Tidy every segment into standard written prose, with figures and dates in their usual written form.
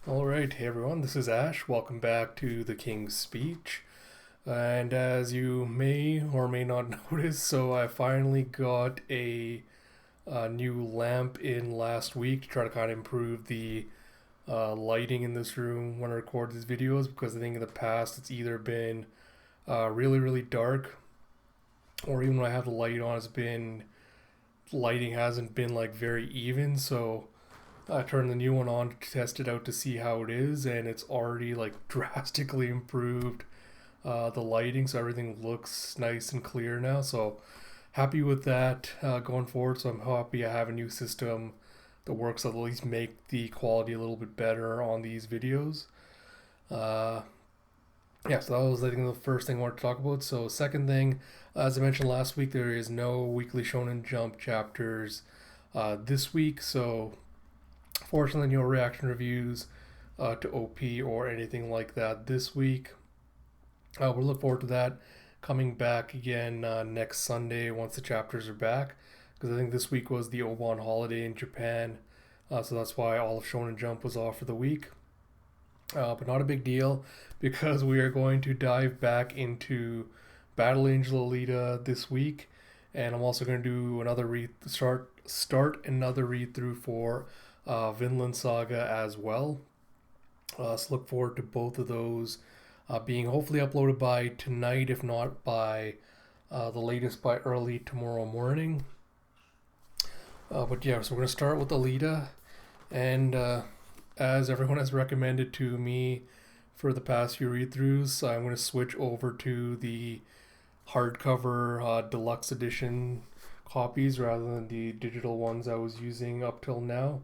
Alright, hey everyone, this is Ash. Welcome back to The King's Speech. And as you may or may not notice, so I finally got a new lamp in last week to try to kind of improve the lighting in this room when I record these videos, because I think in the past it's either been really, really dark, or even when I have the light on, lighting hasn't been like very even. So I turned the new one on to test it out to see how it is, and it's already like drastically improved the lighting, so everything looks nice and clear now. So happy with that going forward. So I'm happy I have a new system that works to at least make the quality a little bit better on these videos. Uh, yeah, so that was I think the first thing I wanted to talk about. So second thing, as I mentioned last week, there is no weekly Shonen Jump chapters this week. So fortunately, no reaction reviews to OP or anything like that this week. We'll look forward to that coming back again next Sunday once the chapters are back, because I think this week was the Obon holiday in Japan, so that's why all of Shonen Jump was off for the week. But not a big deal, because we are going to dive back into Battle Angel Alita this week, and I'm also going to do another start another read through for Vinland Saga as well. So look forward to both of those being hopefully uploaded by tonight, if not by the latest by early tomorrow morning. But yeah, so we're going to start with Alita, and as everyone has recommended to me for the past few read-throughs, I'm going to switch over to the hardcover deluxe edition copies rather than the digital ones I was using up till now.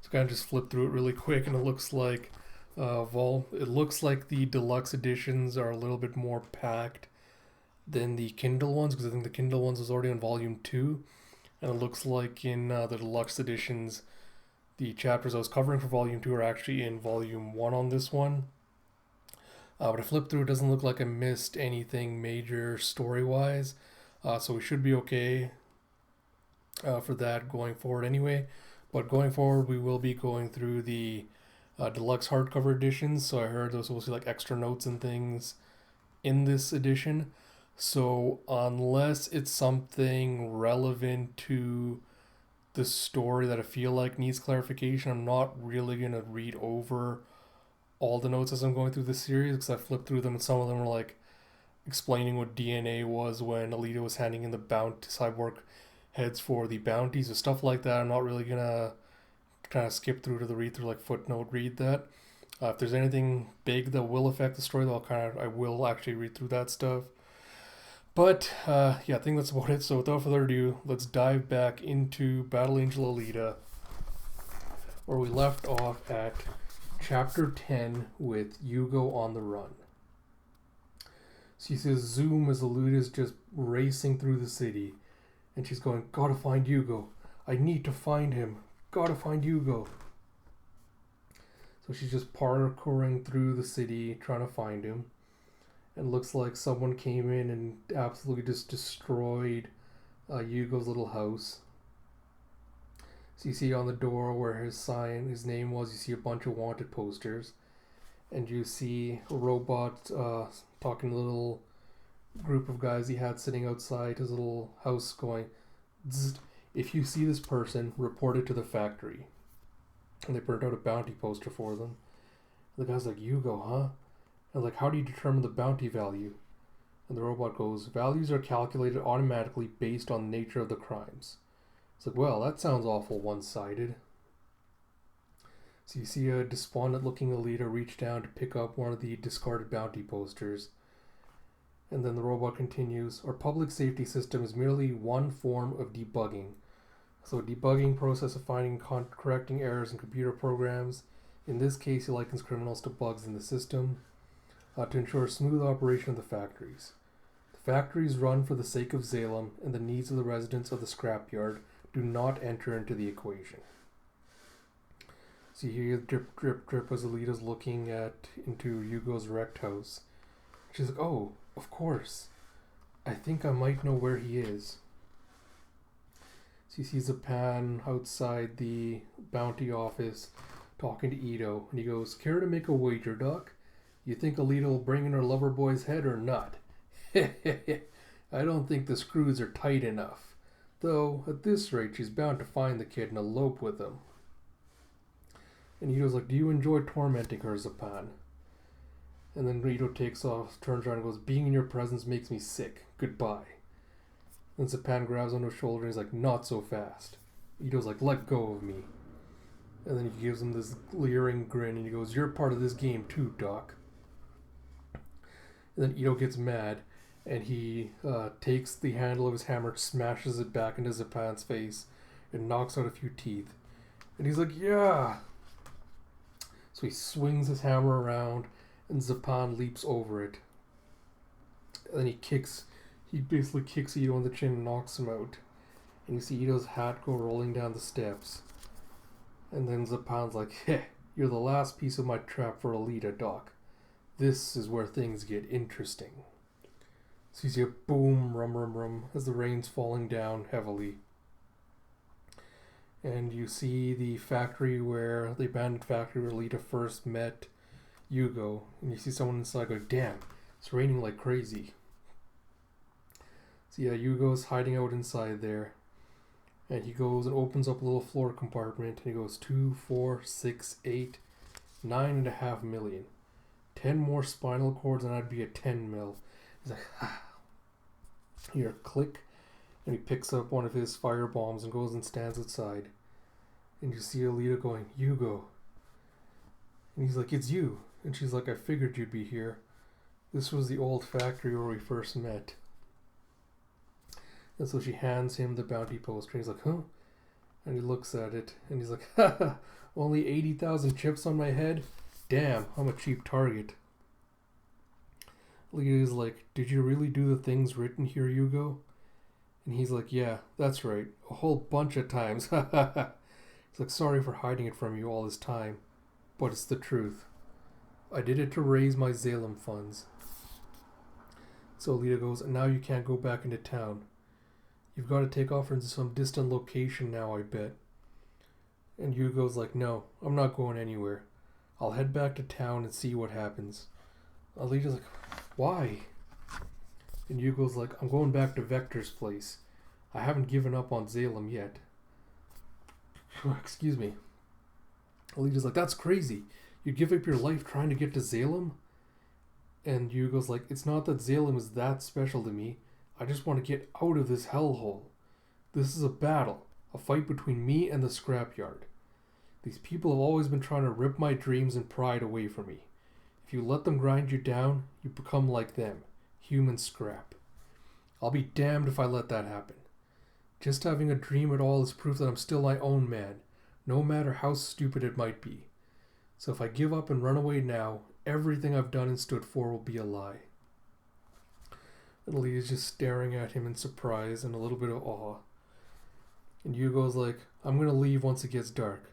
So kind of just flip through it really quick, and it looks like the deluxe editions are a little bit more packed than the Kindle ones, because I think the Kindle ones was already on volume 2, and it looks like in the deluxe editions the chapters I was covering for volume 2 are actually in volume 1 on this one. But I flipped through, it doesn't look like I missed anything major story wise, so we should be okay for that going forward anyway. But going forward, we will be going through the deluxe hardcover editions. So I heard there's supposed to be like extra notes and things in this edition. So unless it's something relevant to the story that I feel like needs clarification, I'm not really gonna read over all the notes as I'm going through this series, because I flipped through them and some of them were like explaining what DNA was when Alita was handing in the cyborg heads for the bounties or stuff like that. I'm not really gonna kind of skip through to the read through, like footnote read that. If there's anything big that will affect the story, though, I will actually read through that stuff. But yeah, I think that's about it. So without further ado, let's dive back into Battle Angel Alita, where we left off at chapter 10 with Yugo on the run. She says zoom as Alita is just racing through the city, and she's going, "Gotta find Yugo. I need to find him. Gotta find Yugo." So she's just parkouring through the city trying to find him. It looks like someone came in and absolutely just destroyed Yugo's little house. So you see on the door where his name was, you see a bunch of wanted posters. And you see a robot talking to a little group of guys he had sitting outside his little house going, "Zzz, if you see this person, report it to the factory." And they printed out a bounty poster for them. The guy's like, "Yugo, huh?" And like, "How do you determine the bounty value?" And the robot goes, "Values are calculated automatically based on the nature of the crimes." It's like, well, that sounds awful one-sided. So you see a despondent looking Alita reach down to pick up one of the discarded bounty posters. And then the robot continues, "Our public safety system is merely one form of debugging. So a debugging process of finding and correcting errors in computer programs. In this case, he likens criminals to bugs in the system to ensure smooth operation of the factories. The factories run for the sake of Salem, and the needs of the residents of the scrapyard do not enter into the equation." So you hear drip, drip, drip as Alita's looking into Yugo's wrecked house. She's like, "Oh, of course. I think I might know where he is." So he sees a pan outside the bounty office talking to Ito, and he goes, "Care to make a wager, Doc? You think Alita will bring in her lover boy's head or not?" "I don't think the screws are tight enough. Though, at this rate, she's bound to find the kid and elope with him." And Ito's like, "Do you enjoy tormenting her, Zapan?" And then Ito takes off, turns around and goes, "Being in your presence makes me sick. Goodbye." And Zapan grabs on his shoulder and he's like, "Not so fast." Ito's like, "Let go of me." And then he gives him this leering grin and he goes, "You're part of this game too, Doc." And then Ito gets mad and he takes the handle of his hammer, smashes it back into Zapan's face, and knocks out a few teeth. And he's like, "Yeah!" So he swings his hammer around and Zapan leaps over it. And then he basically kicks Ito in the chin and knocks him out. And you see Ito's hat go rolling down the steps. And then Zapan's like, "You're the last piece of my trap for Alita, Doc. This is where things get interesting." So you see a boom, rum, rum, rum, as the rain's falling down heavily. And you see the abandoned factory where Alita first met Yugo. And you see someone inside go, "Damn, it's raining like crazy." So yeah, Yugo's hiding out inside there. And he goes and opens up a little floor compartment. And he goes, 2, 4, 6, 8, 9.5 million. 10 more spinal cords and I'd be at 10 mil. He's like, ah. Here, click. And he picks up one of his fire bombs and goes and stands outside. And you see Alita going, "Yugo." And he's like, "It's you." And she's like, "I figured you'd be here. This was the old factory where we first met." And so she hands him the bounty poster. And he's like, "Huh?" And he looks at it. And he's like, "Haha, only 80,000 chips on my head? Damn, I'm a cheap target." Alita's like, "Did you really do the things written here, Yugo?" And he's like, "Yeah, that's right. A whole bunch of times." He's like, "Sorry for hiding it from you all this time. But it's the truth. I did it to raise my Zalem funds." So Alita goes, "Now you can't go back into town. You've got to take off into some distant location now, I bet." And Yugo's like, "No, I'm not going anywhere. I'll head back to town and see what happens." Alita's like, "Why?" And Yugo's like, "I'm going back to Vector's place. I haven't given up on Zalem yet." Excuse me. Alita's like, "That's crazy. You'd give up your life trying to get to Zalem?" And Yugo's like, "It's not that Zalem is that special to me. I just want to get out of this hellhole. This is a battle. A fight between me and the scrapyard. These people have always been trying to rip my dreams and pride away from me. If you let them grind you down, you become like them. Human scrap. I'll be damned if I let that happen. Just having a dream at all is proof that I'm still my own man, no matter how stupid it might be. So if I give up and run away now, everything I've done and stood for will be a lie." And Alita's just staring at him in surprise and a little bit of awe. And Yugo's like, "I'm going to leave once it gets dark.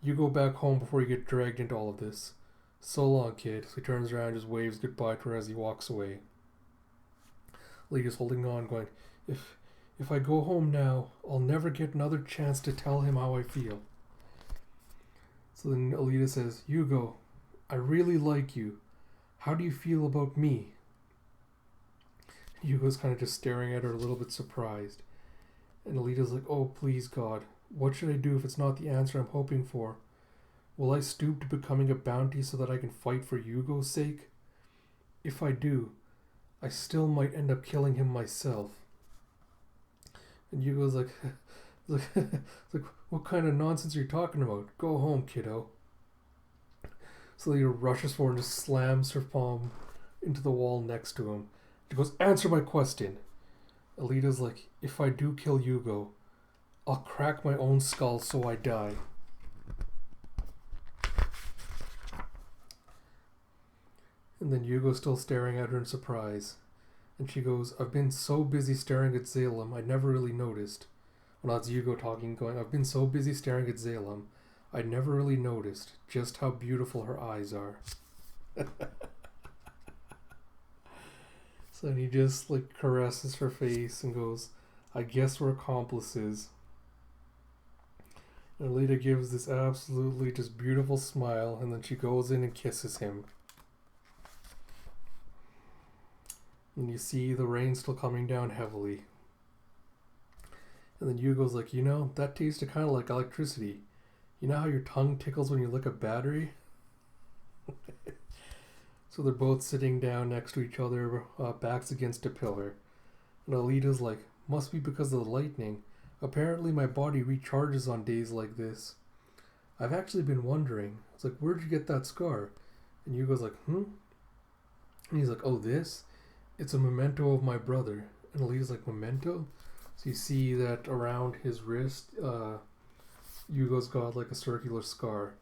You go back home before you get dragged into all of this. So long, kid." So he turns around and just waves goodbye to her as he walks away. Alita's holding on, going, If I go home now, I'll never get another chance to tell him how I feel." So then Alita says, "Yugo, I really like you. How do you feel about me?" Yugo's kind of just staring at her a little bit surprised. And Alita's like, "Oh, please, God. What should I do if it's not the answer I'm hoping for? Will I stoop to becoming a bounty so that I can fight for Yugo's sake? If I do, I still might end up killing him myself." And Yugo's like, "What kind of nonsense are you talking about? Go home, kiddo." So Alita rushes forward and just slams her palm into the wall next to him. She goes, "Answer my question." Alita's like, "If I do kill Yugo, I'll crack my own skull so I die." And then Yugo's still staring at her in surprise. And she goes, "I've been so busy staring at Zalem, I never really noticed." Well, that's Yugo talking, going, "I've been so busy staring at Zalem, I never really noticed just how beautiful her eyes are." So then he just caresses her face and goes, "I guess we're accomplices." And Alita gives this absolutely just beautiful smile, and then she goes in and kisses him. And you see the rain still coming down heavily. And then Yugo's like, you know, that tasted kind of like electricity. You know how your tongue tickles when you lick a battery? So they're both sitting down next to each other, backs against a pillar. And Alita's like, must be because of the lightning. Apparently my body recharges on days like this. I've actually been wondering. It's like, where'd you get that scar? And Yugo's like, And he's like, oh, this? It's a memento of my brother. And Alita's like, memento? So you see that around his wrist, Yugo's got like a circular scar.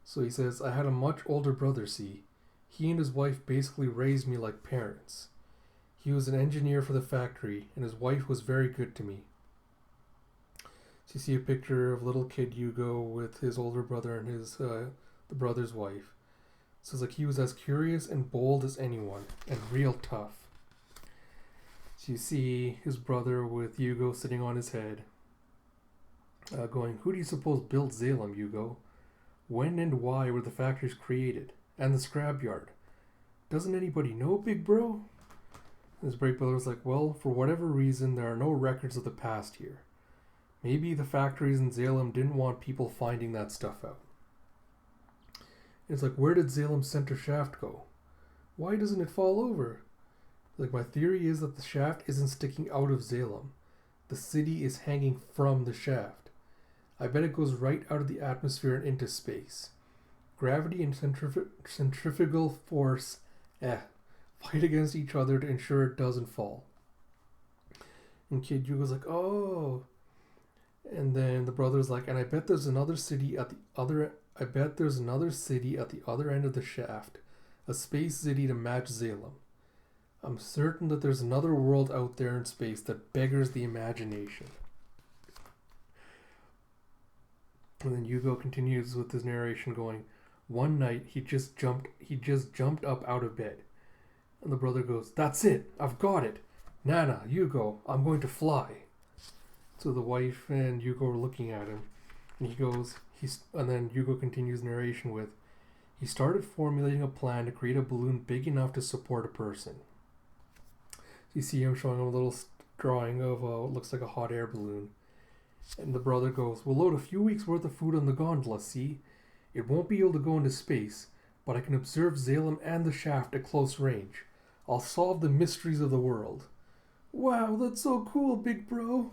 So he says, I had a much older brother, see. He and his wife basically raised me like parents. He was an engineer for the factory, and his wife was very good to me. So you see a picture of little kid Yugo with his older brother and his the brother's wife. So it's like he was as curious and bold as anyone, and real tough. So you see his brother with Yugo sitting on his head, going, who do you suppose built Salem, Yugo? When and why were the factories created? And the scrapyard? Doesn't anybody know, big bro? And his big brother's like, well, for whatever reason, there are no records of the past here. Maybe the factories in Salem didn't want people finding that stuff out. And it's like, where did Salem's center shaft go? Why doesn't it fall over? Like, my theory is that the shaft isn't sticking out of Salem. The city is hanging from the shaft. I bet it goes right out of the atmosphere and into space. Gravity and centrifugal force fight against each other to ensure it doesn't fall. And Kid Yugo's like, oh. And then the brother's like, and I bet there's another city at the other end of the shaft. A space city to match Salem. I'm certain that there's another world out there in space that beggars the imagination. And then Yugo continues with his narration going, one night he just jumped up out of bed. And the brother goes, that's it, I've got it. Nana, Yugo, I'm going to fly. So the wife and Yugo are looking at him. And and then Yugo continues narration with, he started formulating a plan to create a balloon big enough to support a person. You see him showing a little drawing of what looks like a hot air balloon. And the brother goes, we'll load a few weeks worth of food on the gondola, see? It won't be able to go into space, but I can observe Salem and the shaft at close range. I'll solve the mysteries of the world. Wow, that's so cool, big bro.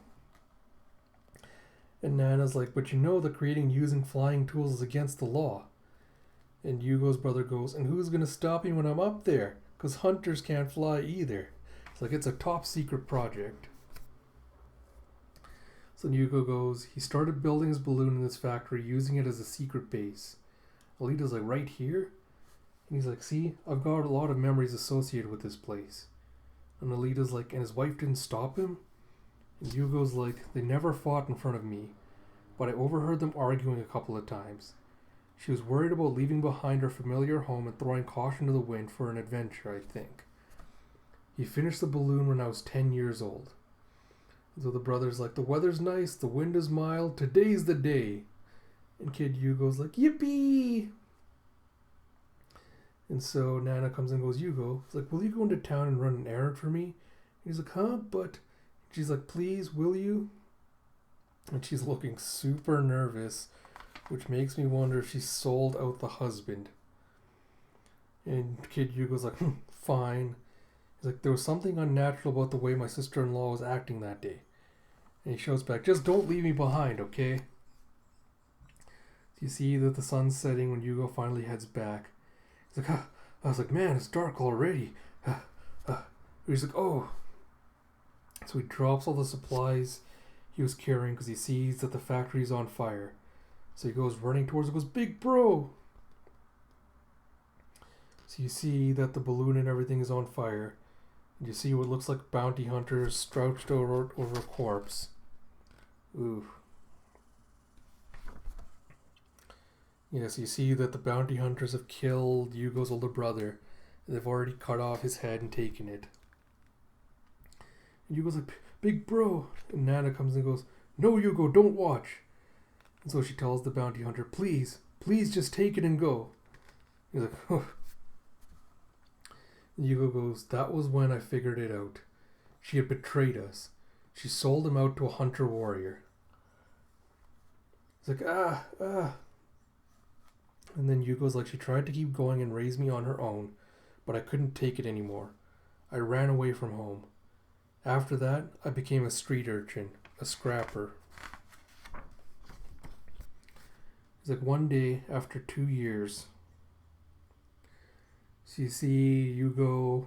And Nana's like, but you know that creating and using flying tools is against the law. And Yugo's brother goes, and who's going to stop me when I'm up there? Because hunters can't fly either. It's like it's a top secret project. So Yugo goes, he started building his balloon in this factory, using it as a secret base. Alita's like, right here? And he's like, see, I've got a lot of memories associated with this place. And Alita's like, and his wife didn't stop him? And Yugo's like, they never fought in front of me, but I overheard them arguing a couple of times. She was worried about leaving behind her familiar home and throwing caution to the wind for an adventure, I think. He finished the balloon when I was 10 years old. So the brother's like, the weather's nice, the wind is mild, today's the day. And Kid Yugo's like, yippee! And so Nana comes and goes, Yugo, it's like, will you go into town and run an errand for me? And he's like, huh, but... She's like, please, will you? And she's looking super nervous, which makes me wonder if she sold out the husband. And Kid Yugo's like, fine. He's like, there was something unnatural about the way my sister-in-law was acting that day. And he shows back, just don't leave me behind, okay? You see that the sun's setting when Yugo finally heads back. He's like, I was like, man, it's dark already. He's like, oh. So he drops all the supplies he was carrying because he sees that the factory's on fire. So he goes running towards it, goes, big bro! So you see that the balloon and everything is on fire. And you see what looks like bounty hunters crouched over a corpse. Ooh. Yes, you see that the bounty hunters have killed Yugo's older brother. And they've already cut off his head and taken it. And Yugo's like, big bro. And Nana comes and goes, no, Yugo, don't watch. And so she tells the bounty hunter, please, please just take it and go. He's like, oh. And Yugo goes, that was when I figured it out. She had betrayed us. She sold him out to a hunter warrior. He's like, ah. And then Yugo's like, she tried to keep going and raise me on her own, but I couldn't take it anymore. I ran away from home. After that, I became a street urchin, a scrapper. It's like one day after 2 years, so you see Yugo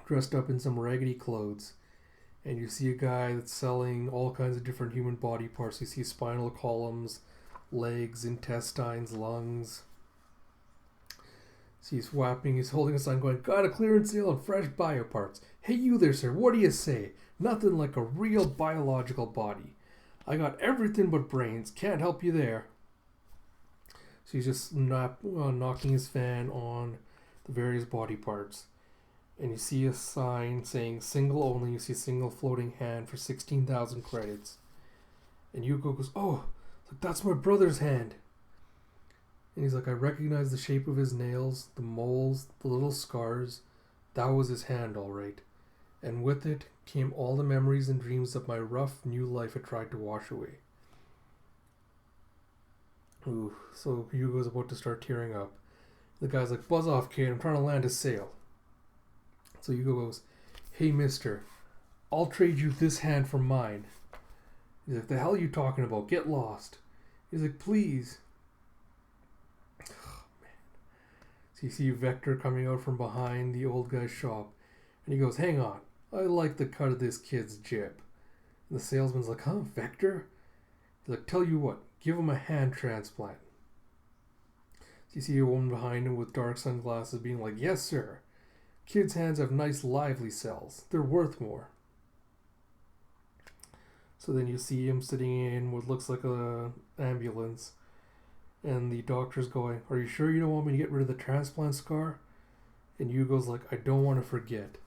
dressed up in some raggedy clothes, and you see a guy that's selling all kinds of different human body parts. You see spinal columns, legs, intestines, lungs. So he's holding a sign going, got a clearance sale on fresh bio parts. Hey you there, sir, what do you say? Nothing like a real biological body. I got everything but brains, can't help you there. So he's just knocking his fan on the various body parts. And you see a sign saying single only. You see a single floating hand for 16,000 credits. And Yugo goes, oh, that's my brother's hand. And he's like, I recognize the shape of his nails, the moles, the little scars. That was his hand, all right. And with it came all the memories and dreams that my rough new life had tried to wash away. Ooh, so Yugo's about to start tearing up. The guy's like, buzz off, kid, I'm trying to land a sale. So Yugo goes, hey, mister, I'll trade you this hand for mine. He's like, the hell are you talking about? Get lost. He's like, please. Oh, man. So you see Vector coming out from behind the old guy's shop. And he goes, hang on, I like the cut of this kid's jib. And the salesman's like, huh, Vector? He's like, tell you what, give him a hand transplant. So you see a woman behind him with dark sunglasses being like, yes, sir. Kids' hands have nice lively cells. They're worth more. So then you see him sitting in what looks like an ambulance. And the doctor's going, are you sure you don't want me to get rid of the transplant scar? And Yugo's like, I don't want to forget.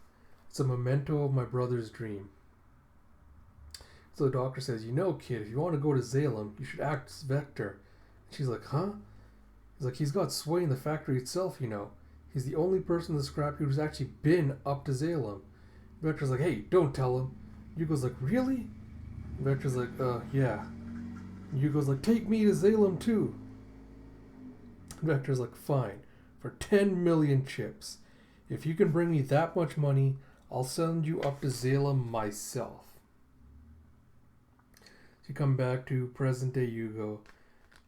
It's a memento of my brother's dream. So the doctor says, you know, kid, if you want to go to Zalem, you should act as Vector. And she's like, huh? He's like, he's got sway in the factory itself, you know. He's the only person in the scrapyard who's actually been up to Zalem. Vector's like, hey, don't tell him. Yugo's like, really? Vector's like, yeah. Yugo's like, take me to Zalem too. Vector's like, fine, for 10 million chips. If you can bring me that much money, I'll send you up to Zalem myself. So you come back to present day Yugo,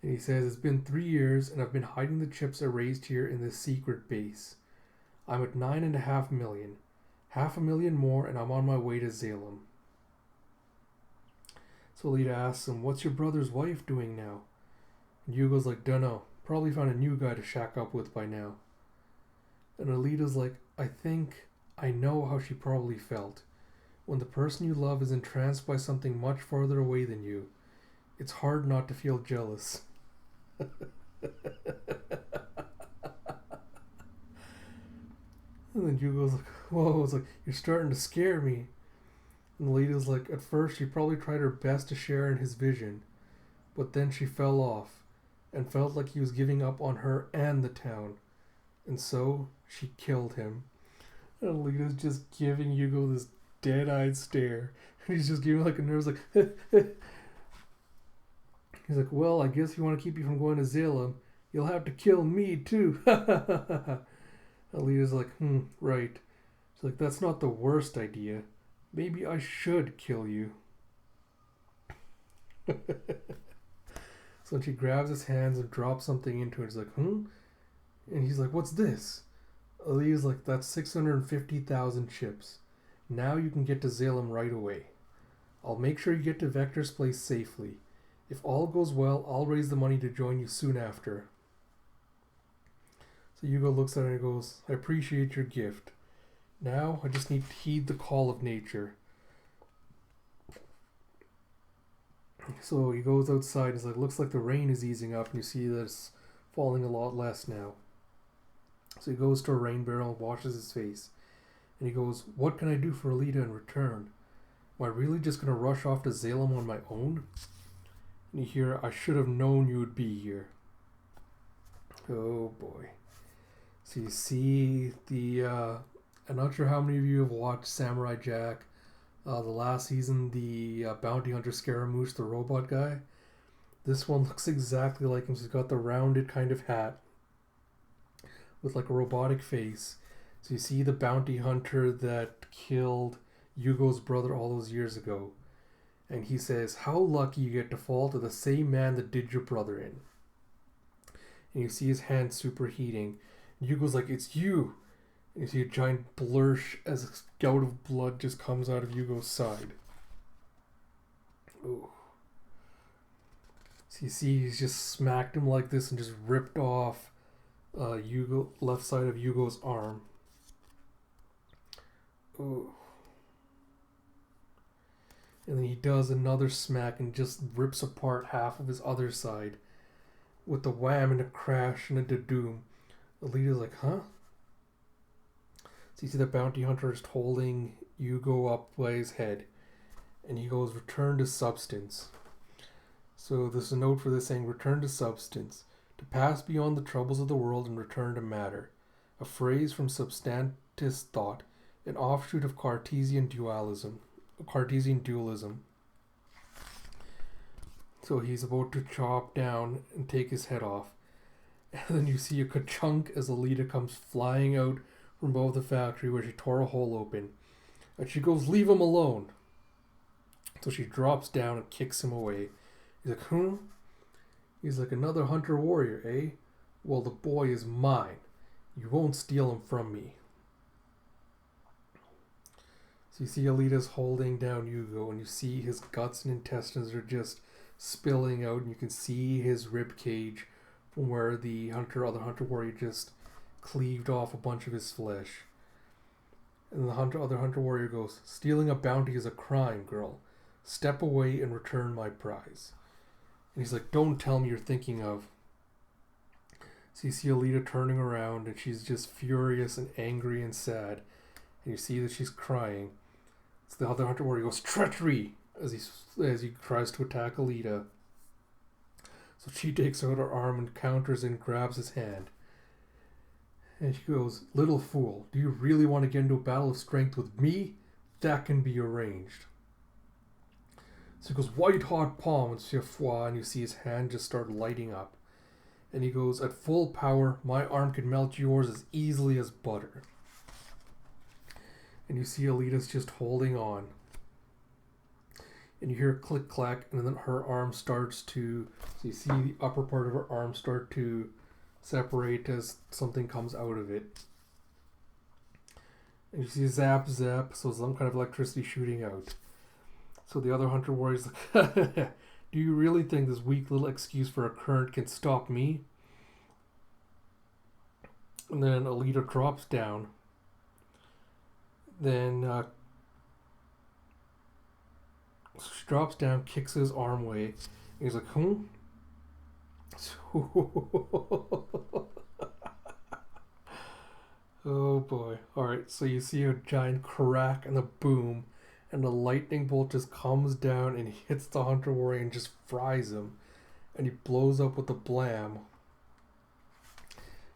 and he says, it's been 3 years and I've been hiding the chips I raised here in this secret base. I'm at 9.5 million. 500,000 more and I'm on my way to Zalem. So Alita asks him, what's your brother's wife doing now? And Yugo's like, dunno. Probably found a new guy to shack up with by now. And Alita's like, I think I know how she probably felt. When the person you love is entranced by something much farther away than you, it's hard not to feel jealous. And then Yugo's like, whoa, it's like, you're starting to scare me. And Alita's like, at first she probably tried her best to share in his vision, but then she fell off and felt like he was giving up on her and the town. And so she killed him. And Alita's just giving Yugo this dead-eyed stare. And he's just giving like a nervous like, he's like, well, I guess if you want to keep you from going to Zalem, you'll have to kill me too. Alita's like, right. She's like, that's not the worst idea. Maybe I should kill you. So she grabs his hands and drops something into it. He's like, And he's like, what's this? Alita's like, that's 650,000 chips. Now you can get to Zalem right away. I'll make sure you get to Vector's place safely. If all goes well, I'll raise the money to join you soon after. So Yugo looks at her and goes, I appreciate your gift. Now I just need to heed the call of nature. So he goes outside and he's like, looks like the rain is easing up and you see that it's falling a lot less now. So he goes to a rain barrel and washes his face. And he goes, what can I do for Alita in return? Am I really just going to rush off to Zalem on my own? And you hear, I should have known you would be here. Oh boy. So you see the, I'm not sure how many of you have watched Samurai Jack. The last season, the bounty hunter Scaramouche, the robot guy. This one looks exactly like him. So he's got the rounded kind of hat with like a robotic face. So you see the bounty hunter that killed Yugo's brother all those years ago. And he says, how lucky you get to fall to the same man that did your brother in. And you see his hand superheating. And Yugo's like, it's you. And you see a giant blursh as a gout of blood just comes out of Yugo's side. Ooh. So you see he's just smacked him like this and just ripped off Yugo, left side of Yugo's arm. Ooh. And then he does another smack and just rips apart half of his other side with a wham and a crash and a da-doom. Alita's like, huh? So you see the bounty hunter is holding Yugo up by his head. And he goes, return to substance. So there's a note for this saying, return to substance. To pass beyond the troubles of the world and return to matter. A phrase from substantist thought. An offshoot of Cartesian dualism. So he's about to chop down and take his head off. And then you see a ka-chunk as Alita comes flying out from above the factory where she tore a hole open. And she goes, leave him alone. So she drops down and kicks him away. He's like, hmm? He's like, another hunter warrior, eh? Well, the boy is mine. You won't steal him from me. So you see Alita's holding down Yugo, and you see his guts and intestines are just spilling out, and you can see his rib cage from where the other hunter warrior just cleaved off a bunch of his flesh. And the other hunter warrior goes, stealing a bounty is a crime, girl. Step away and return my prize. And he's like, don't tell me you're thinking of. So you see Alita turning around, and she's just furious and angry and sad. And you see that she's crying. So the other hunter warrior goes, treachery! As he tries to attack Alita. So she takes out her arm and counters and grabs his hand. And she goes, little fool, do you really want to get into a battle of strength with me? That can be arranged. So he goes, white hot palm, and you see his hand just start lighting up. And he goes, at full power, my arm can melt yours as easily as butter. And you see Alita's just holding on. And you hear a click clack, and then her arm starts to, so you see the upper part of her arm start to separate as something comes out of it. And you see zap zap, so some kind of electricity shooting out. So the other hunter warrior's like, do you really think this weak little excuse for a current can stop me? And then Alita drops down. Then she drops down, kicks his arm away. And he's like, Oh boy. Alright, so you see a giant crack and a boom. And the lightning bolt just comes down and hits the hunter warrior and just fries him. And he blows up with a blam.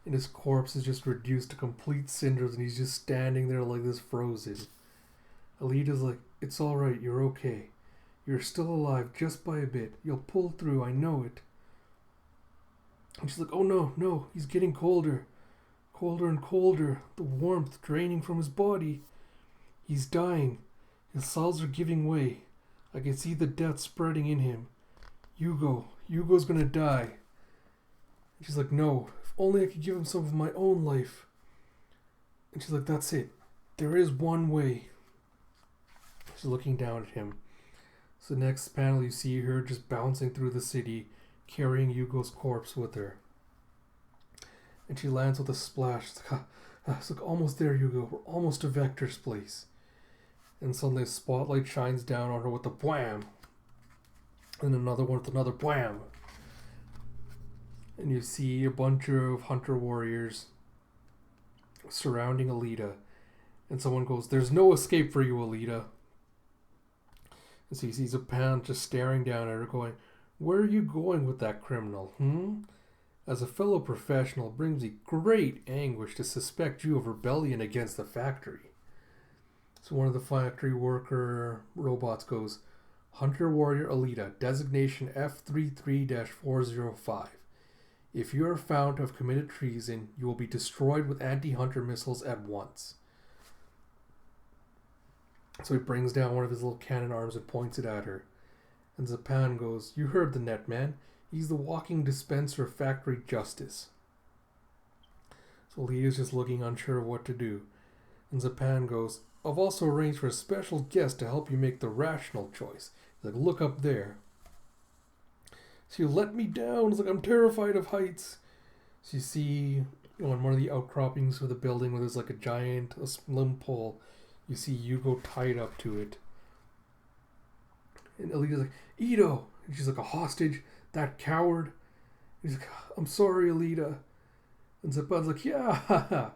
And his corpse is just reduced to complete cinders, and he's just standing there like this, frozen. Alita's like, it's alright, you're okay. You're still alive, just by a bit. You'll pull through, I know it. And she's like, oh no, he's getting colder. Colder and colder. The warmth draining from his body. He's dying. His cells are giving way. I can see the death spreading in him. Yugo's gonna die. And she's like, no, if only I could give him some of my own life. And she's like, that's it. There is one way. She's looking down at him. So next panel you see her just bouncing through the city, carrying Yugo's corpse with her. And she lands with a splash. It's like, almost there, Yugo. We're almost to Vector's place. And suddenly a spotlight shines down on her with a wham. And another one with another wham. And you see a bunch of hunter warriors surrounding Alita. And someone goes, there's no escape for you, Alita. And so he sees a pan just staring down at her going, Where are you going with that criminal, As a fellow professional, it brings me great anguish to suspect you of rebellion against the factory. So one of the factory worker robots goes, Hunter Warrior Alita, designation F33-405. If you are found to have committed treason, you will be destroyed with anti-hunter missiles at once. So he brings down one of his little cannon arms and points it at her. And Zapan goes, you heard the net man. He's the walking dispenser of factory justice. So Alita's just looking unsure of what to do. And Zapan goes, I've also arranged for a special guest to help you make the rational choice. He's like, look up there. So you let me down. It's like, I'm terrified of heights. So you see on one of the outcroppings of the building where there's like a slim pole, you see Yugo tied up to it. And Alita's like, Ito! And she's like, a hostage? That coward? He's like, I'm sorry, Alita. And Zapan's like, yeah,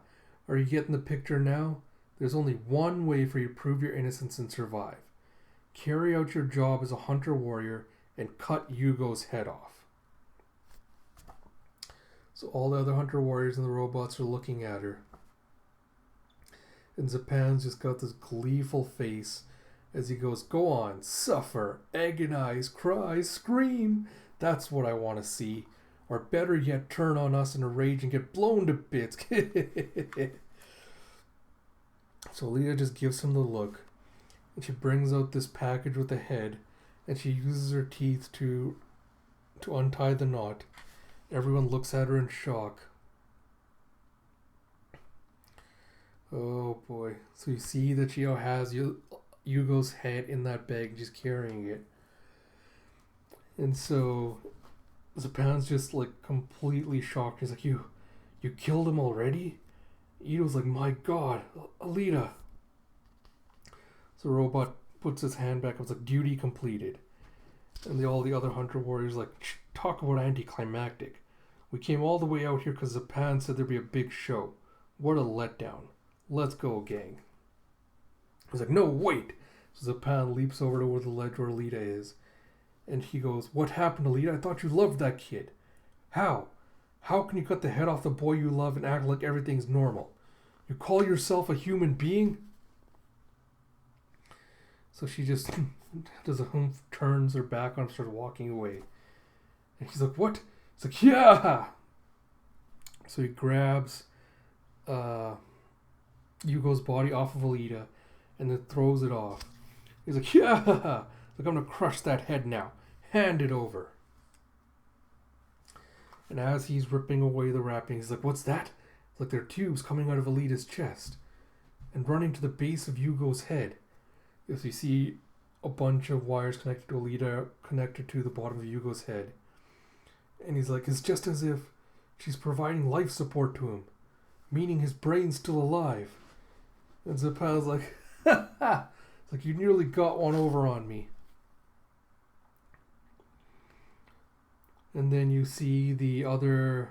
are you getting the picture now? There's only one way for you to prove your innocence and survive. Carry out your job as a hunter warrior and cut Yugo's head off. So all the other hunter warriors and the robots are looking at her. And Zapan's just got this gleeful face as he goes, go on, suffer, agonize, cry, scream. That's what I want to see. Or better yet, turn on us in a rage and get blown to bits. So Alita just gives him the look. And she brings out this package with a head. And she uses her teeth to untie the knot. Everyone looks at her in shock. Oh boy. So you see that she has Yugo's head in that bag. She's carrying it. And so Zapan's just like completely shocked. He's like, you killed him already? Ito's like, my god, Alita. So the robot puts his hand back up. It's like, duty completed. And all the other hunter warriors like, talk about anticlimactic. We came all the way out here because Zapan said there'd be a big show. What a letdown. Let's go, gang. He's like, no, wait. So Zapan leaps over to where the ledge where Alita is. And he goes, what happened, Alita? I thought you loved that kid. How? How can you cut the head off the boy you love and act like everything's normal? You call yourself a human being? So she just does a humph, turns her back on him, starts walking away. And he's like, what? He's like, yeah! So he grabs Yugo's body off of Alita and then throws it off. He's like, yeah! He's like, I'm going to crush that head now. Hand it over. And as he's ripping away the wrapping, he's like, what's that? It's like there are tubes coming out of Alita's chest and running to the base of Yugo's head. As you see a bunch of wires connected to Alita, connected to the bottom of Yugo's head. And he's like, it's just as if she's providing life support to him, meaning his brain's still alive. And Zapan's like, ha ha! It's like, you nearly got one over on me. And then you see the other...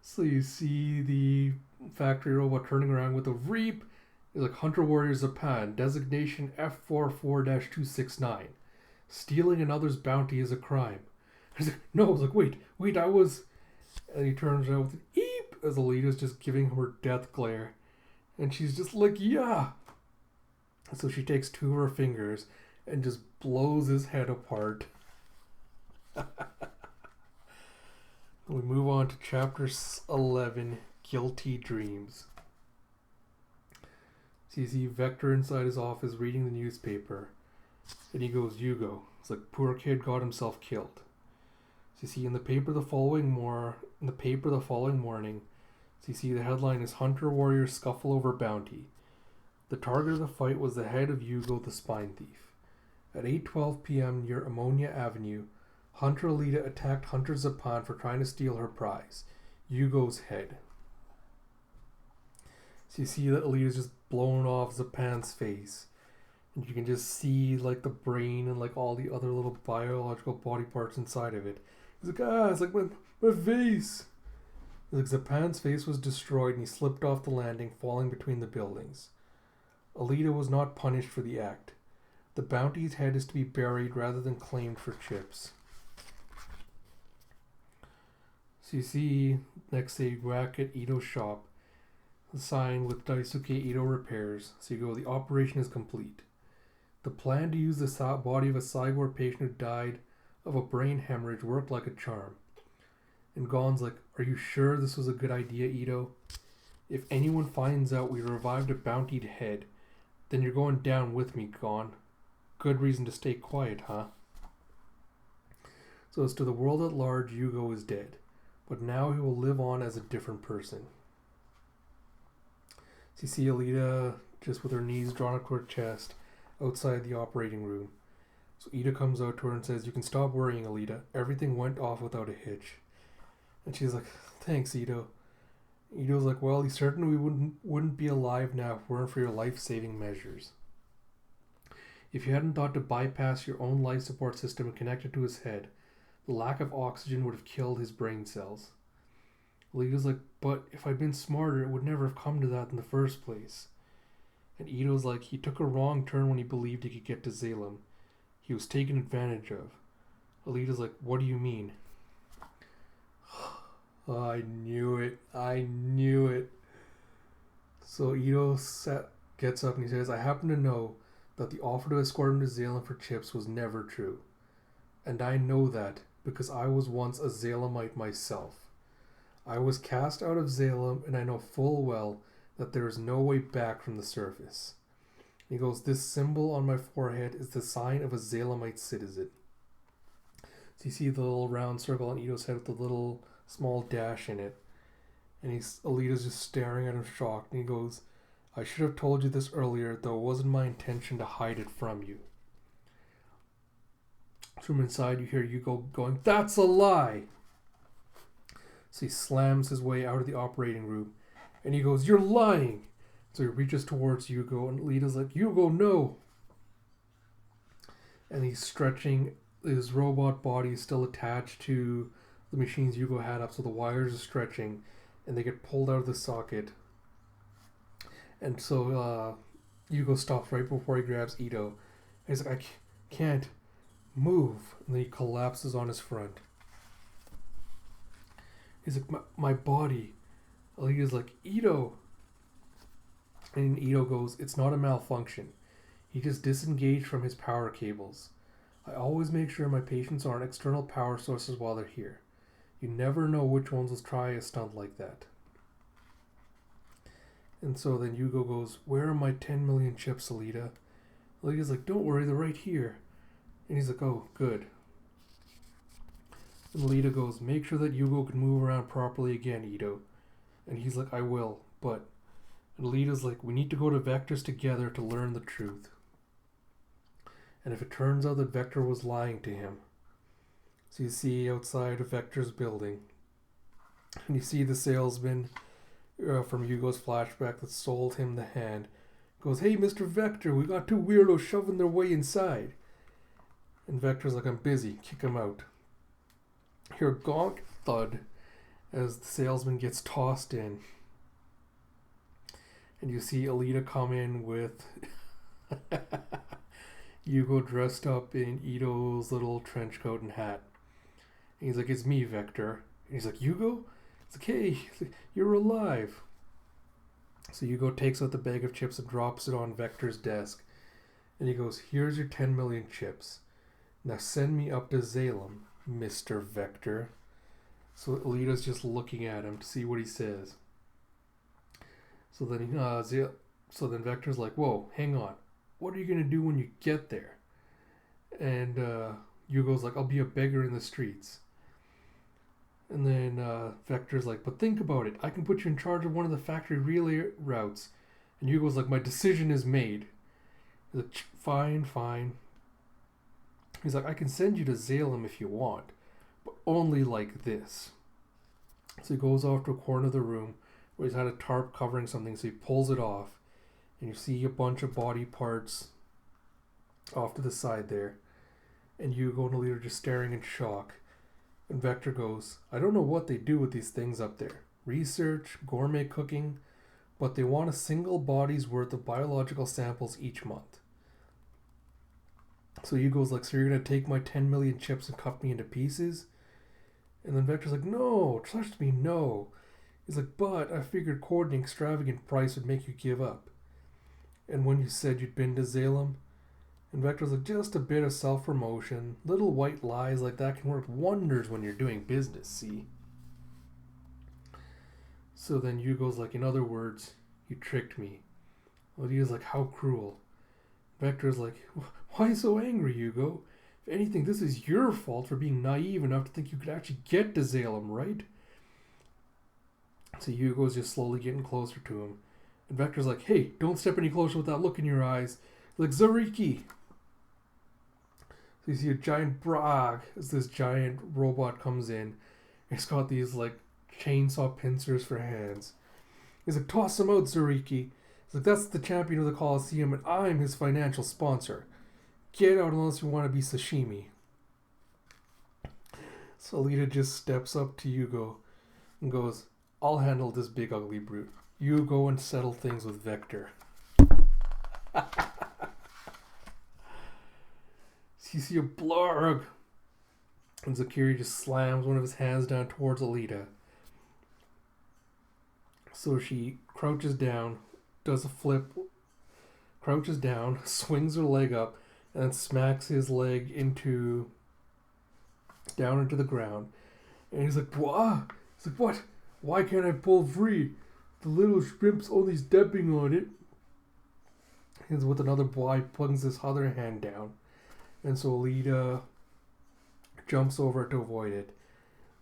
So you see the factory robot turning around with a reap. It's like Hunter Warrior Zapan, designation F44-269. Stealing another's bounty is a crime. He's like, no, I was like, wait, I was... And he turns around with an eep as Alita's just giving him her death glare. And she's just like, yeah. So she takes two of her fingers and just blows his head apart. We move on to chapter 11, Guilty Dreams. So you see Vector inside his office reading the newspaper. And he goes, Yugo. It's like, poor kid got himself killed. So you see in the paper the following morning, so you see the headline is Hunter Warrior Scuffle Over Bounty. The target of the fight was the head of Yugo the Spine Thief. At 8:12 p.m. near Ammonia Avenue, Hunter Alita attacked Hunter Zapan for trying to steal her prize, Yugo's head. So you see that Alita's just blown off Zapan's face. And you can just see like the brain and like all the other little biological body parts inside of it. He's like, it's like my face. Like Zapan's face was destroyed and he slipped off the landing, falling between the buildings. Alita was not punished for the act. The bounty's head is to be buried rather than claimed for chips. So you see, next day you go back at Ito's shop. The sign with Daisuke Ito repairs. So you go, the operation is complete. The plan to use the body of a Saigor patient who died of a brain hemorrhage worked like a charm. And Gon's like, are you sure this was a good idea, Ito? If anyone finds out we revived a bountied head, then you're going down with me, Gon. Good reason to stay quiet, huh? So as to the world at large, Yugo is dead. But now he will live on as a different person. So you see Alita just with her knees drawn up to her chest outside the operating room. So Ida comes out to her and says, you can stop worrying, Alita. Everything went off without a hitch. And she's like, thanks, Ito. Ito's like, well, he certainly wouldn't be alive now if it weren't for your life-saving measures. If you hadn't thought to bypass your own life support system and connect it to his head, the lack of oxygen would have killed his brain cells. Alita's like, but if I'd been smarter, it would never have come to that in the first place. And Ito's like, he took a wrong turn when he believed he could get to Zalem. He was taken advantage of. Alita's like, what do you mean? Oh, I knew it. I knew it. So Ito gets up and he says, I happen to know that the offer to escort him to Zalem for chips was never true. And I know that because I was once a Zalemite myself. I was cast out of Zalem and I know full well that there is no way back from the surface. He goes, this symbol on my forehead is the sign of a Zalemite citizen. So you see the little round circle on Ito's head with the little small dash in it. And Alita's just staring at him shocked. And he goes, I should have told you this earlier, though it wasn't my intention to hide it from you. From inside you hear Yugo going, that's a lie! So he slams his way out of the operating room. And he goes, you're lying! So he reaches towards Yugo and Alita's like, Yugo, no! And he's stretching. His robot body is still attached to the machines Yugo had up, so the wires are stretching and they get pulled out of the socket. And so Yugo stops right before he grabs Ito. And he's like, I can't move. And then he collapses on his front. He's like, my body. Alita's like, Ito. And Ito goes, it's not a malfunction. He just disengaged from his power cables. I always make sure my patients are on external power sources while they're here. You never know which ones will try a stunt like that. And so then Yugo goes, where are my 10 million chips, Alita? Alita's like, don't worry, they're right here. And he's like, oh, good. And Alita goes, make sure that Yugo can move around properly again, Ito. And he's like, I will, but... And Alita's like, we need to go to Vector's together to learn the truth. And if it turns out that Vector was lying to him. So you see outside of Vector's building. And you see the salesman from Yugo's flashback that sold him the hand. Goes, hey, Mr. Vector, we got two weirdos shoving their way inside. And Vector's like, I'm busy. Kick him out. Hear a gonk thud as the salesman gets tossed in. And you see Alita come in with Yugo dressed up in Ito's little trench coat and hat. And he's like, it's me, Vector. And he's like, Yugo? It's like, hey, you're alive. So Yugo takes out the bag of chips and drops it on Vector's desk. And he goes, here's your 10 million chips. Now send me up to Zalem, Mr. Vector. So Alita's just looking at him to see what he says. So then Vector's like, whoa, hang on. What are you going to do when you get there? And Yugo's like, I'll be a beggar in the streets. And then Vector's like, but think about it. I can put you in charge of one of the factory relay routes. And Yugo's like, my decision is made. He's like, fine. He's like, I can send you to Zalem if you want. But only like this. So he goes off to a corner of the room where he's had a tarp covering something, so he pulls it off, and you see a bunch of body parts off to the side there, and Yugo and Alita are just staring in shock. And Vector goes, I don't know what they do with these things up there, research, gourmet cooking, but they want a single body's worth of biological samples each month. So Yugo's like, so you're going to take my 10 million chips and cut me into pieces? And then Vector's like, no, trust me, no. He's like, but I figured quoting extravagant price would make you give up. And when you said you'd been to Zalem, and Vector's like, just a bit of self-promotion. Little white lies like that can work wonders when you're doing business, see? So then Yugo's like, in other words, you tricked me. Alita's like, how cruel. Vector's like, why so angry, Yugo? If anything, this is your fault for being naive enough to think you could actually get to Zalem, right? So Yugo's just slowly getting closer to him. And Vector's like, hey, don't step any closer with that look in your eyes. Like, Zariki! So you see a giant brag as this giant robot comes in. It's got these, like, chainsaw pincers for hands. He's like, toss him out, Zariki. He's like, that's the champion of the Coliseum, and I'm his financial sponsor. Get out unless you want to be sashimi. So Alita just steps up to Yugo and goes, I'll handle this big ugly brute. You go and settle things with Vector. You see a blarg. And Zakiri just slams one of his hands down towards Alita. So she crouches down, does a flip, crouches down, swings her leg up, and then smacks his leg down into the ground. And he's like, what? He's like, what? Why can't I pull free? The little shrimp's only stepping on it. He's with another boy, plunges his other hand down. And so Alita jumps over to avoid it.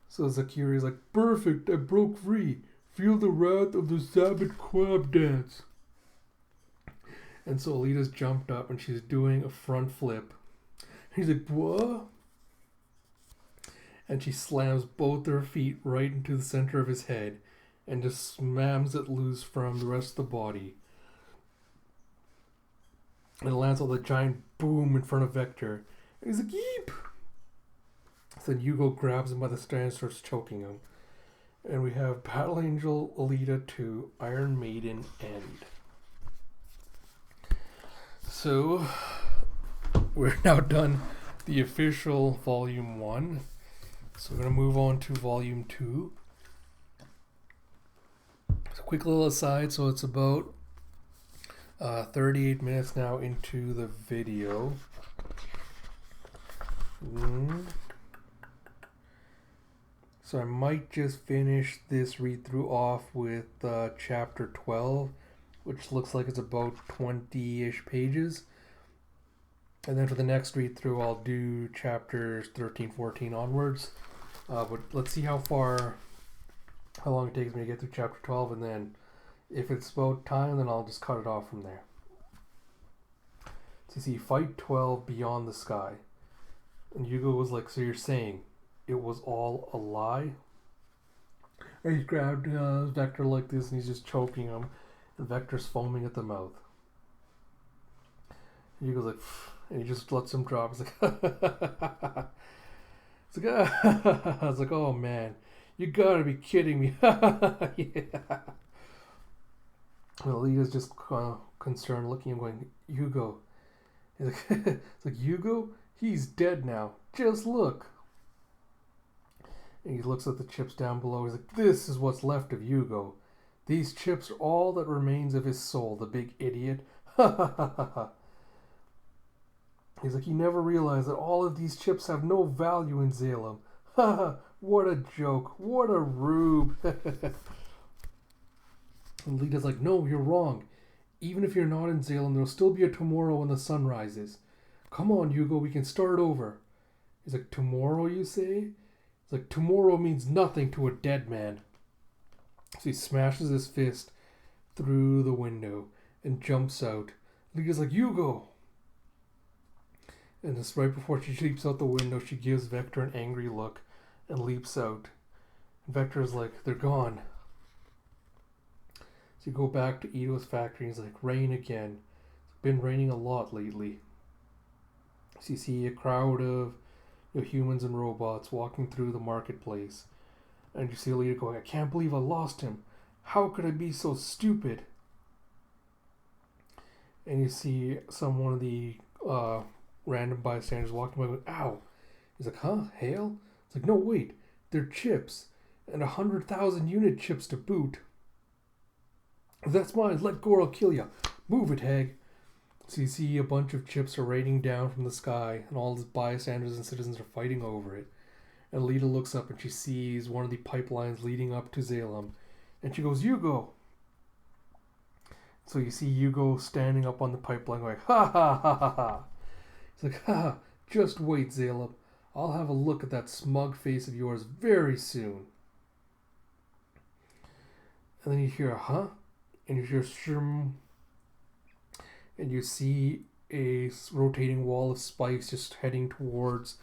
So Zakiri's like, perfect, I broke free. Feel the wrath of the Sabbath crab dance. And so Alita's jumped up and she's doing a front flip. He's like, what? And she slams both her feet right into the center of his head and just smams it loose from the rest of the body. And it lands on the giant boom in front of Vector. And he's like, yeep! So then Yugo grabs him by the stand and starts choking him. And we have Battle Angel Alita 2, Iron Maiden End. So, we're now done the official Volume 1. So we're going to move on to Volume 2. So quick little aside, so it's about 38 minutes now into the video. So I might just finish this read-through off with Chapter 12, which looks like it's about 20-ish pages. And then for the next read-through, I'll do Chapters 13, 14 onwards. But let's see how long it takes me to get through Chapter 12, and then if it's about time, then I'll just cut it off from there. So you see, Fight 12 Beyond the Sky. And Yugo was like, so you're saying it was all a lie? And he grabbed Vector like this and he's just choking him. And Vector's foaming at the mouth. And Yugo's like, pfft, and he just lets him drop. It's like, it's like, I was like, oh man, you gotta be kidding me. Yeah. And Alita's just concerned, looking at him going, Yugo. He's like, it's like, Yugo? He's dead now. Just look. And he looks at the chips down below. He's like, this is what's left of Yugo. These chips are all that remains of his soul, the big idiot. He's like, he never realized that all of these chips have no value in Zalem. What a joke. What a rube. And Lita's like, no, you're wrong. Even if you're not in Zalem, there'll still be a tomorrow when the sun rises. Come on, Yugo, we can start over. He's like, tomorrow, you say? It's like, tomorrow means nothing to a dead man. So he smashes his fist through the window and jumps out. Lita's like, Yugo! And just right before she leaps out the window, she gives Vector an angry look and leaps out. And Vector's like, they're gone. So you go back to Ito's factory and he's like, rain again. It's been raining a lot lately. So you see a crowd of humans and robots walking through the marketplace. And you see Alita going, I can't believe I lost him. How could I be so stupid? And you see one of the random bystanders walking by going, ow. He's like, huh? Hail? It's like, no, wait. They're chips. And 100,000 unit chips to boot. If that's mine. Let go or I'll kill ya. Move it, hag. So you see a bunch of chips are raining down from the sky, and all the bystanders and citizens are fighting over it. And Alita looks up and she sees one of the pipelines leading up to Zalem. And she goes, Yugo! So you see Yugo standing up on the pipeline going, ha ha ha ha ha. He's like, ha, just wait, Zalem. I'll have a look at that smug face of yours very soon. And then you hear a huh? And you hear shroom. And you see a rotating wall of spikes just heading towards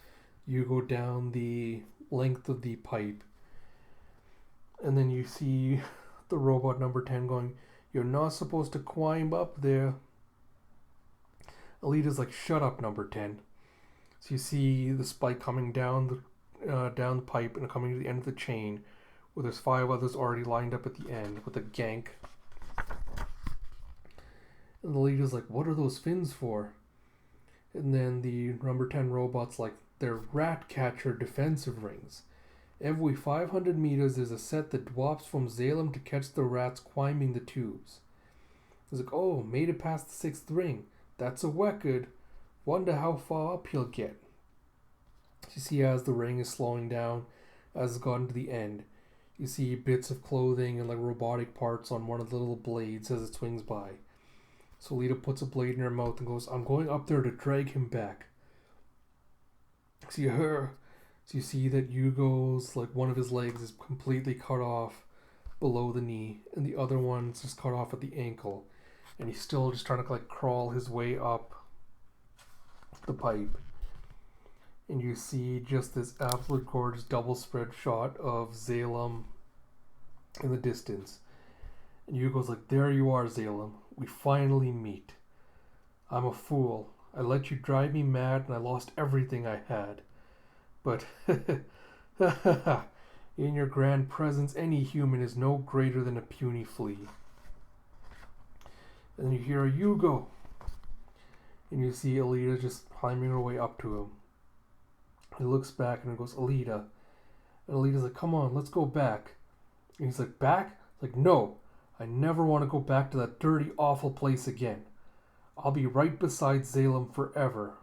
Yugo down the length of the pipe. And then you see the robot number 10 going, you're not supposed to climb up there. Alita's like, shut up, number 10. So you see the spike coming down the pipe and coming to the end of the chain, where there's 5 others already lined up at the end with a gank. And Alita's like, what are those fins for? And then the number 10 robot's like, they're rat catcher defensive rings. Every 500 meters there's a set that drops from Zalem to catch the rats climbing the tubes. He's like, oh, made it past the 6th ring. That's a record. Wonder how far up he'll get. You see as the ring is slowing down, as it's gotten to the end, you see bits of clothing and like robotic parts on one of the little blades as it swings by. So Alita puts a blade in her mouth and goes, I'm going up there to drag him back. So you see that Yugo's, like, one of his legs is completely cut off below the knee, and the other one's just cut off at the ankle. And he's still just trying to, like, crawl his way up the pipe. And you see just this absolute gorgeous double spread shot of Zalem in the distance. And Yugo's like, there you are, Zalem. We finally meet. I'm a fool. I let you drive me mad and I lost everything I had. But, in your grand presence, any human is no greater than a puny flea. And then you hear a Yugo. And you see Alita just climbing her way up to him. He looks back and he goes, Alita. And Alita's like, come on, let's go back. And he's like, back? Like, no. I never want to go back to that dirty, awful place again. I'll be right beside Zalem forever.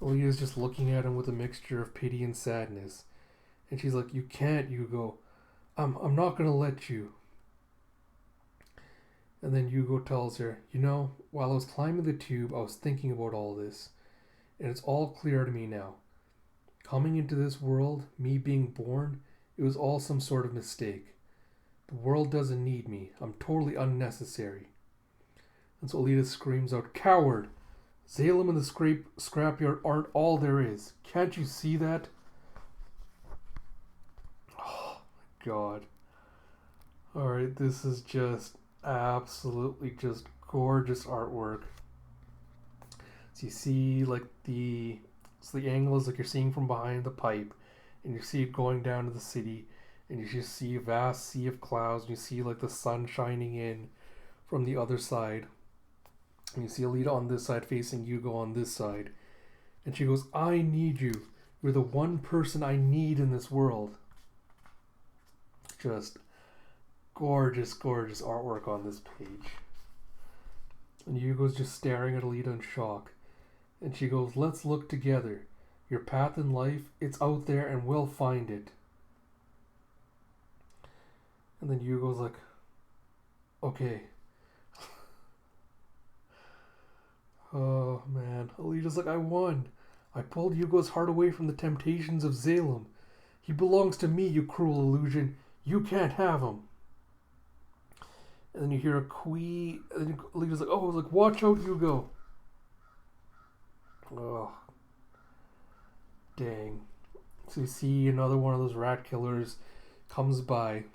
Alita's just looking at him with a mixture of pity and sadness. And she's like, you can't, Yugo. I'm not going to let you. And then Yugo tells her, you know, while I was climbing the tube, I was thinking about all this. And it's all clear to me now. Coming into this world, me being born, it was all some sort of mistake. The world doesn't need me. I'm totally unnecessary. And so Alita screams out, coward! Zalem and the scrapyard aren't all there is. Can't you see that? Oh my god. Alright, this is just absolutely just gorgeous artwork. So you see like the angle is like you're seeing from behind the pipe, and you see it going down to the city, and you just see a vast sea of clouds, and you see like the sun shining in from the other side. And you see Alita on this side facing Yugo on this side. And she goes, I need you. You're the one person I need in this world. Just gorgeous, gorgeous artwork on this page. And Yugo's just staring at Alita in shock. And she goes, let's look together. Your path in life, it's out there and we'll find it. And then Yugo's like, okay. Oh man, Alita's like, I won. I pulled Yugo's heart away from the temptations of Zalem. He belongs to me, you cruel illusion. You can't have him. And then you hear a quee, and Alita's like, oh, like, watch out, Yugo. Oh, dang. So you see another one of those rat killers comes by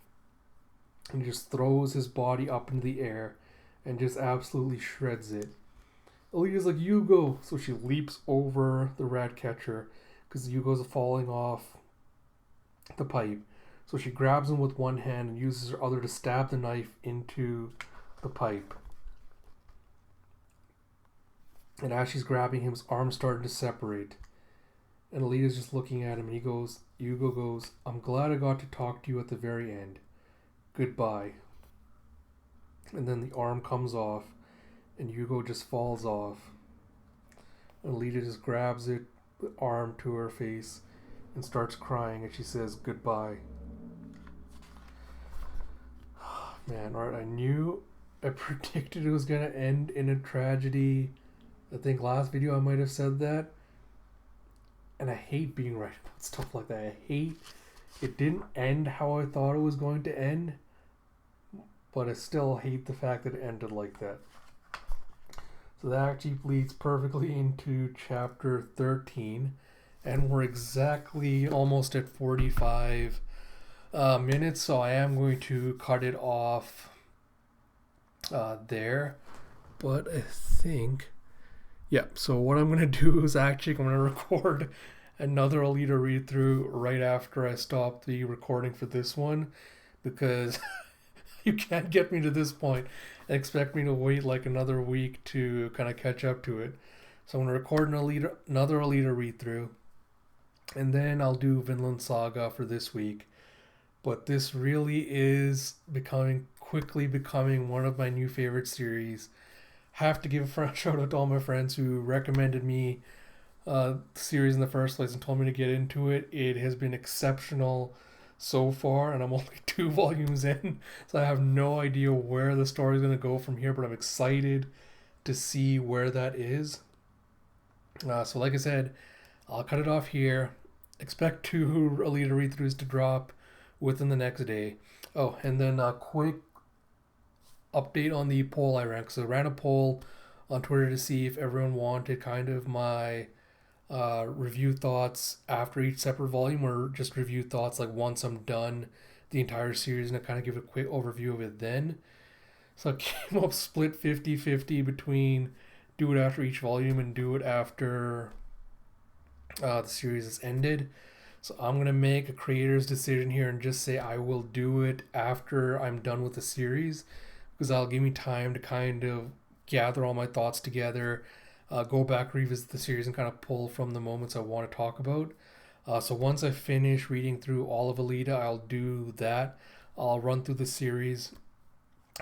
and just throws his body up into the air and just absolutely shreds it. Alita's like, Yugo! So she leaps over the rat catcher because Yugo's falling off the pipe. So she grabs him with one hand and uses her other to stab the knife into the pipe. And as she's grabbing him, his arms starting to separate. And Alita's just looking at him, and Yugo goes, "I'm glad I got to talk to you at the very end. Goodbye." And then the arm comes off, and Yugo just falls off. And Alita just grabs the arm to her face and starts crying, and she says, "Goodbye." Man, alright, I predicted it was going to end in a tragedy. I think last video I might have said that. And I hate being right about stuff like that. I hate it didn't end how I thought it was going to end. But I still hate the fact that it ended like that. So that actually leads perfectly into chapter 13. And we're exactly almost at 45 minutes. So I am going to cut it off there. But I think... yeah, so what I'm going to do is actually I'm going to record another Alita read through right after I stop the recording for this one, because you can't get me to this point and expect me to wait like another week to kind of catch up to it. So I'm going to record another Alita read through, and then I'll do Vinland Saga for this week. But this really is quickly becoming one of my new favorite series. Have to give a shout out to all my friends who recommended me the series in the first place and told me to get into it. It has been exceptional so far, and I'm only 2 volumes in, so I have no idea where the story is going to go from here, but I'm excited to see where that is. So like I said, I'll cut it off here. Expect 2 Alita read-throughs to drop within the next day. Oh, and then a quick update on the poll I ran. So I ran a poll on Twitter to see if everyone wanted kind of my review thoughts after each separate volume, or just review thoughts like once I'm done the entire series, and I kind of give a quick overview of it then. So I came up split 50-50 between do it after each volume and do it after the series has ended. So I'm going to make a creator's decision here and just say I will do it after I'm done with the series, because that'll give me time to kind of gather all my thoughts together, go back, revisit the series, and kind of pull from the moments I want to talk about. So once I finish reading through all of Alita, I'll do that. I'll run through the series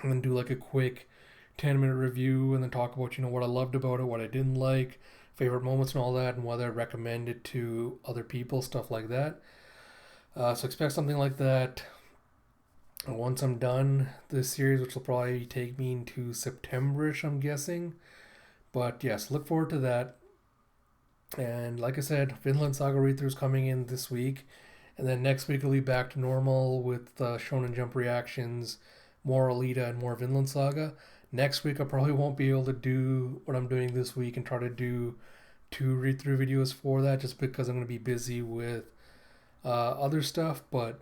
and then do like a quick 10-minute review, and then talk about, what I loved about it, what I didn't like, favorite moments and all that, and whether I recommend it to other people, stuff like that. So expect something like that once I'm done this series, which will probably take me into September-ish, I'm guessing. But yes, look forward to that. And like I said, Vinland Saga read-throughs coming in this week. And then next week it'll be back to normal with Shonen Jump reactions, more Alita and more Vinland Saga. Next week I probably won't be able to do what I'm doing this week and try to do 2 read-through videos for that, just because I'm going to be busy with other stuff. But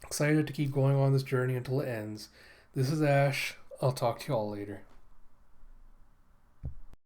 excited to keep going on this journey until it ends. This is Ash. I'll talk to you all later.